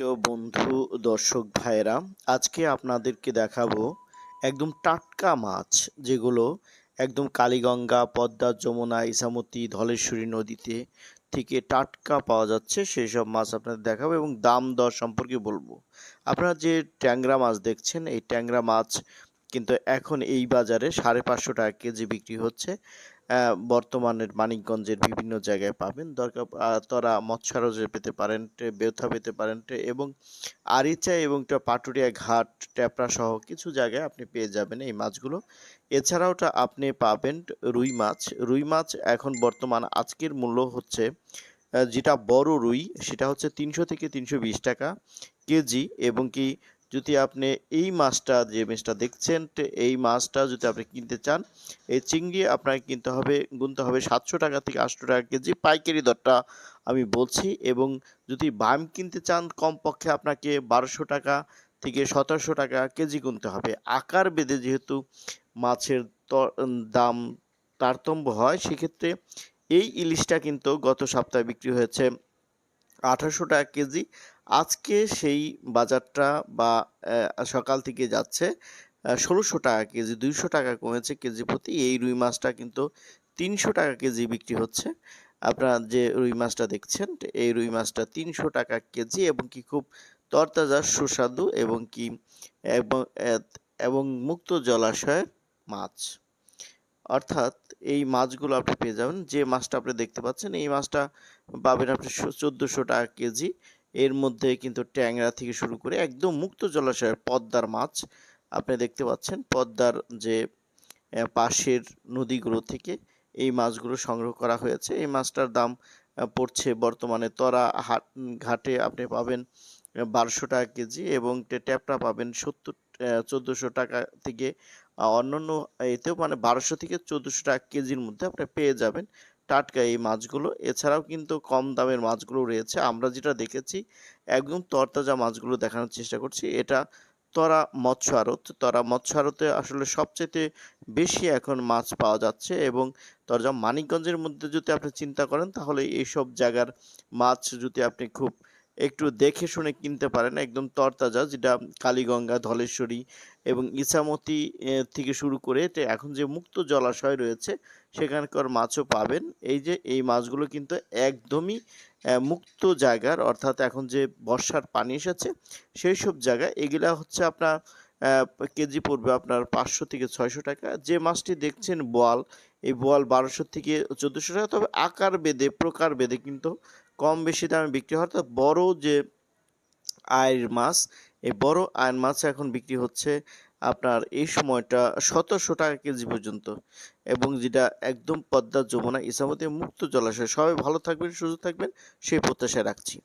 প্রিয় বন্ধু, দর্শক ভাইয়েরা, আজকে আপনাদেরকে দেখাবো একদম টাটকা মাছ, যেগুলো একদম কালীগঙ্গা, পদ্মা, যমুনা, ইছামতি, ধলেশ্বরী নদীতে থেকে টাটকা পাওয়া যাচ্ছে। সেই সব মাছ আপনাদের দেখাবো এবং দাম দর সম্পর্কে বলবো। আপনারা যে ট্যাংরা মাছ দেখছেন, এই ট্যাংরা মাছ কিন্তু এখন এই বাজারে 550 টাকা কেজি বিক্রি হচ্ছে। বর্তমানের মানিকগঞ্জের বিভিন্ন জায়গায় পাবেন। দরকার তরা মৎস্যারজে পেতে পারেন, বেউথা পেতে পারেন, এবং আরিচা এবং পাটুরিয়া ঘাট, ট্যাপরা সহ কিছু জায়গায় আপনি পেয়ে যাবেন এই মাছগুলো। এছাড়াও আপনি পাবেন রুই মাছ। রুই মাছ এখন বর্তমান আজকের মূল্য হচ্ছে, যেটা বড় রুই সেটা হচ্ছে 300 থেকে 320 টাকা কেজি। এবং কি যদি আপনি এই মাছটা, যে মাছটা দেখছেন, এই মাছটা যদি আপনি কিনতে চান, এই চিংড়ি আপনাকে গুনতে হবে 700 টাকা থেকে 800 টাকা কেজি, পাইকারি দরটা আমি বলছি। এবং যদি বাম কিনতে চান, কমপক্ষে আপনাকে 1200 টাকা থেকে 1700 টাকা কেজি গুনতে হবে। আকার ভেদে যেহেতু মাছের দাম তারতম্য হয়, সেক্ষেত্রে এই ইলিশটা কিন্তু গত সপ্তাহে বিক্রি হয়েছে 1800 টাকা কেজি। আজকে সেই বাজারটা বা সকাল থেকে যাচ্ছে 1600 টাকা কেজি, 200 টাকা কমেছে কেজি প্রতি। এই রুই মাছটা কিন্তু 300 টাকা কেজি বিক্রি হচ্ছে। আপনারা যে রুই মাছটা দেখছেন, এই রুই মাছটা 300 টাকা কেজি, এবং কি খুব তরতাজা, সুস্বাদু, এবং এবং মুক্ত জলাশয়ের মাছ। অর্থাৎ এই মাছগুলো আপনি পেয়ে যাবেন। যে মাছটা আপনি দেখতে পাচ্ছেন, এই মাছটা পাবেন আপনি 1400 টাকা কেজি। এর মধ্যে কিন্তু ট্যাংরা থেকে শুরু করে একদম মুক্ত জলাশয়ের পদ্মার মাছ আপনি দেখতে পাচ্ছেন। পদ্মার যে পাশের নদীগুলো থেকে এই মাছগুলো সংগ্রহ করা হয়েছে। এই মাছটার দাম পড়ছে বর্তমানে ঘাটে আপনি পাবেন 1200 টাকা কেজি, এবং ট্যাপটা পাবেন 1400 টাকা থেকে অন্যান্য এতেও, মানে 1200 থেকে 1400 টাকা কেজির মধ্যে আপনি পেয়ে যাবেন টাটকা এই মাছগুলো। এছাড়াও কিন্তু কম দামের মাছগুলো রয়েছে। আমরা যেটা দেখেছি, একদম তরতাজা মাছগুলো দেখানোর চেষ্টা করছি। এটা তরা মৎস্য আড়তে আসলে সবচেয়ে বেশি এখন মাছ পাওয়া যাচ্ছে। এবং তরজা মানিকগঞ্জের মধ্যে যদি আপনি চিন্তা করেন, তাহলে এইসব জায়গার মাছ যদি আপনি খুব একটু দেখে শুনে কিনতে পারেন, একদম তরতাজা, যেটা কালীগঙ্গা, ধলেশ্বরী এবং ইছামতি থেকে শুরু করে এখন যে মুক্ত জলাশয় রয়েছে, সেখানকার মাছও পাবেন। এই মাছগুলো কিন্তু একদমই মুক্ত জায়গার, অর্থাৎ এখন যে বর্ষার পানি এসেছে সেই সব জায়গায় এগুলা হচ্ছে আপনার কেজি পড়বে আপনার 500 থেকে 600 টাকা। যে মাছটি দেখছেন বোয়াল, এই বোয়াল 1200 থেকে 1400 টাকা। তবে আকার ভেদে, প্রকার ভেদে কিন্তু কম বেশি দামে বিক্রি হয়। অর্থাৎ বড় যে আয়ের মাছ, এই বড় আয়ের মাছ এখন বিক্রি হচ্ছে আপনার এই সময়টা 1700 টাকা কেজি পর্যন্ত। এবং যেটা একদম পদ্মা, যমুনা, ইছামতি মুক্ত জলাশয়। সবাই ভালো থাকবেন, সুস্থ থাকবেন, সেই প্রত্যাশা রাখছি।